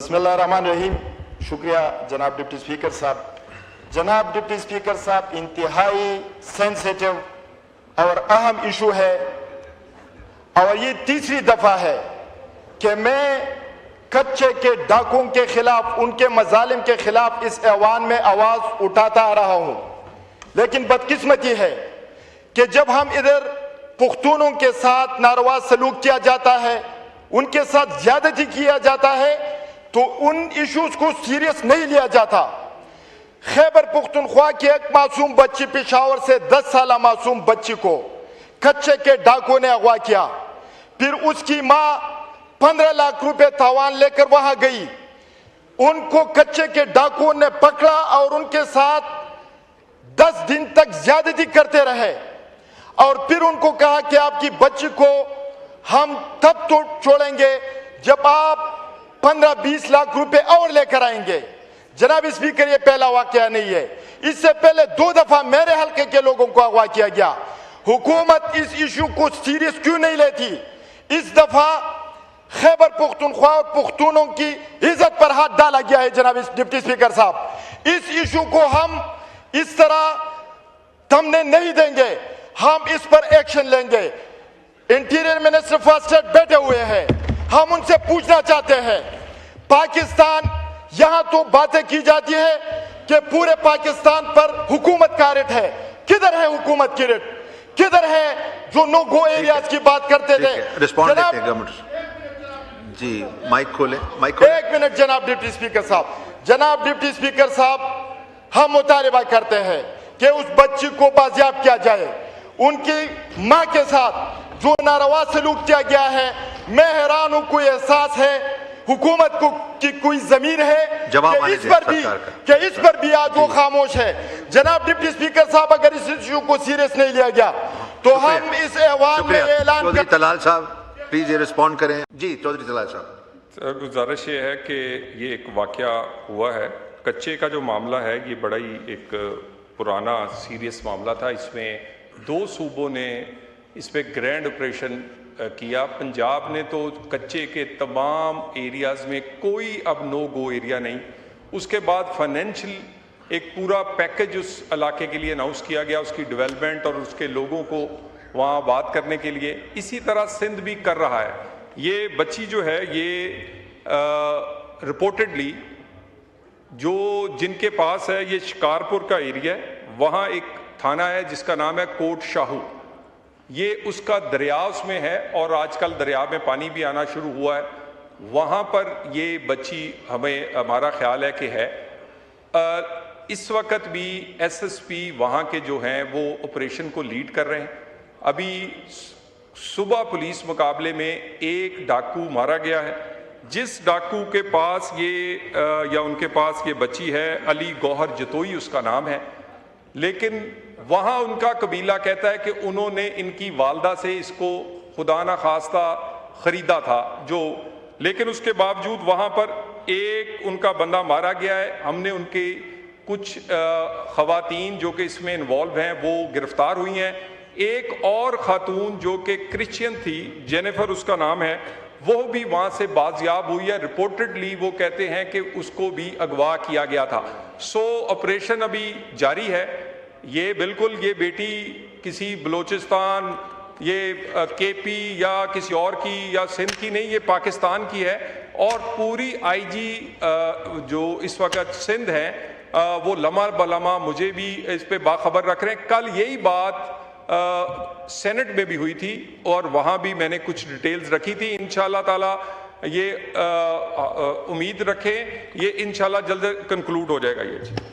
बिस्मिल्लाहिर्रहमानिर्रहीम। शुक्रिया जनाब डिप्टी स्पीकर साहब। जनाब डिप्टी स्पीकर साहब, इंतहाई सेंसिटिव और अहम इशू है और ये तीसरी दफा है कि मैं कच्चे के डाकुओं के खिलाफ, उनके मजालिम के खिलाफ इस ऐवान में आवाज उठाता आ रहा हूं। लेकिन बदकिस्मती है कि जब हम इधर पुख्तूनों के साथ नारवा सलूक किया जाता है, उनके साथ ज्यादती किया जाता है, तो उन इश्यूज को सीरियस नहीं लिया जाता। खैबर पुख्तनख्वा की एक मासूम बच्ची, पेशावर से 10 साल मासूम बच्ची को कच्चे के डाकुओं ने अगवा किया। फिर उसकी मां 15 लाख रुपए तावान लेकर वहां गई। उनको कच्चे के डाकुओं ने पकड़ा और उनके साथ 10 दिन तक ज्यादती करते रहे और फिर उनको कहा कि आपकी बच्ची को हम तब तो छोड़ेंगे जब आप 15-20 लाख रुपए और लेकर आएंगे। जनाब स्पीकर, ये पहला वाकया नहीं है। इससे पहले 2 दफा मेरे हल्के के लोगों को अगवा किया गया। हुकूमत इस इशू को सीरियस क्यों नहीं लेती? इस दफा खैबर पुख्तनख्वा और पुख्तूनों की इज्जत पर हाथ डाला गया है। जनाब डिप्टी स्पीकर साहब, इस इशू को हम इस तरह थमने नहीं देंगे, हम इस पर एक्शन लेंगे। इंटीरियर मिनिस्टर फर्स्ट स्टेट बैठे हुए हैं, हम उनसे पूछना चाहते हैं, पाकिस्तान, यहां तो बातें की जाती है कि पूरे पाकिस्तान पर हुकूमत का रेट है। किधर है हुकूमत की रेट? किधर है जो नो गो एरियाज की बात करते थे? जी, माइक खोले। एक मिनट जनाब डिप्टी स्पीकर साहब। जनाब डिप्टी स्पीकर साहब, हम मुतालबा करते हैं कि उस बच्ची को बाजियाब किया जाए। उनकी मां के साथ जो नारवा सलूक किया गया है, मैं हैरान हूं। कोई एहसास है हुकूमत को की कोई जमीन है कि इस पर भी आज वो खामोश है? जनाब डिप्टी स्पीकर साहब, अगर इस इशू को सीरियस नहीं लिया गया तो हम इस ऐवान में ऐलान चौधरी तलाल साहब प्लीज ये रिस्पॉन्ड करें। जी चौधरी तलाल साहब। सर, गुजारिश ये है कि ये एक वाकया हुआ है। कच्चे का जो मामला है ये बड़ा ही एक पुराना सीरियस मामला था। इसमें 2 सूबों ने इस पर ग्रैंड ऑपरेशन किया। पंजाब ने तो कच्चे के तमाम एरियाज़ में कोई अब नो गो एरिया नहीं। उसके बाद फाइनेंशियल एक पूरा पैकेज उस इलाके के लिए अनाउंस किया गया, उसकी डेवलपमेंट और उसके लोगों को वहाँ बात करने के लिए। इसी तरह सिंध भी कर रहा है। ये बच्ची जो है ये रिपोर्टेडली जो जिनके पास है, ये शिकारपुर का एरिया है, वहाँ एक थाना है जिसका नाम है कोट शाहू। ये उसका दरिया उसमें है और आजकल दरिया में पानी भी आना शुरू हुआ है। वहाँ पर ये बच्ची हमारा ख्याल है कि है। इस वक्त भी एसएसपी वहाँ के जो हैं वो ऑपरेशन को लीड कर रहे हैं। अभी सुबह पुलिस मुकाबले में एक डाकू मारा गया है। जिस डाकू के पास ये या उनके पास ये बच्ची है, अली गौहर जतोई उसका नाम है, लेकिन वहाँ उनका कबीला कहता है कि उन्होंने इनकी वालदा से इसको खुदा ना खास्ता ख़रीदा था लेकिन उसके बावजूद वहाँ पर एक उनका बंदा मारा गया है। हमने उनके कुछ ख़वातीन जो कि इसमें इन्वॉल्व हैं वो गिरफ़्तार हुई हैं। एक और ख़ातून जो कि क्रिश्चियन थी, जेनिफर उसका नाम है, वो भी वहाँ से बाजियाब हुई है। रिपोर्टेडली वो कहते हैं कि उसको भी अगवा किया गया था। ऑपरेशन अभी जारी है। ये बिल्कुल ये बेटी किसी बलोचिस्तान, ये केपी या किसी और की या सिंध की नहीं, ये पाकिस्तान की है। और पूरी आईजी जो इस वक्त सिंध है वो लम्हा बलम्हा मुझे भी इस पे बाखबर रख रहे हैं। कल यही बात सेनेट में भी हुई थी और वहाँ भी मैंने कुछ डिटेल्स रखी थी। इंशाल्लाह ताला ये उम्मीद रखें, ये इंशाल्लाह जल्द कंक्लूड हो जाएगा ये।